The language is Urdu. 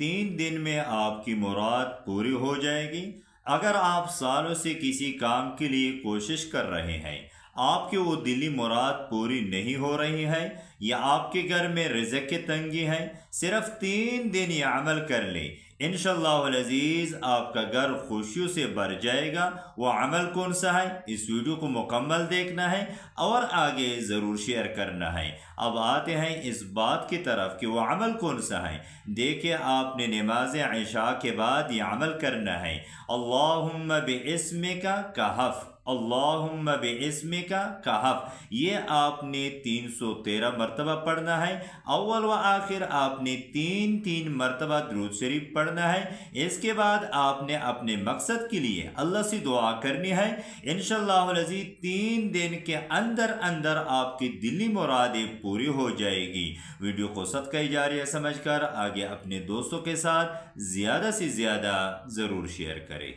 3 دن میں آپ کی مراد پوری ہو جائے گی۔ اگر آپ سالوں سے کسی کام کے لیے کوشش کر رہے ہیں، آپ کی وہ دلی مراد پوری نہیں ہو رہی ہے، یا آپ کے گھر میں رزق کی تنگی ہے، صرف 3 دن یہ عمل کر لیں، انشاءاللہ العزیز آپ کا گھر خوشیوں سے بھر جائے گا۔ وہ عمل کون سا ہے؟ اس ویڈیو کو مکمل دیکھنا ہے اور آگے ضرور شیئر کرنا ہے۔ اب آتے ہیں اس بات کی طرف کہ وہ عمل کون سا ہے۔ دیکھیں، آپ نے نماز عشاء کے بعد یہ عمل کرنا ہے، اللہم باسمک کہف، اللہم باسمک کہف، یہ آپ نے 313 مرتبہ پڑھنا ہے۔ اول و آخر آپ نے 3 مرتبہ درود شریف پڑھنا ہے۔ اس کے بعد آپ نے اپنے مقصد کے لیے اللہ سے دعا کرنی ہے، انشاءاللہ العزیز 3 دن کے اندر اندر آپ کی دلی مرادیں پوری ہو جائے گی۔ ویڈیو کو صدقہ جاریہ سمجھ کر آگے اپنے دوستوں کے ساتھ زیادہ سے زیادہ ضرور شیئر کریں۔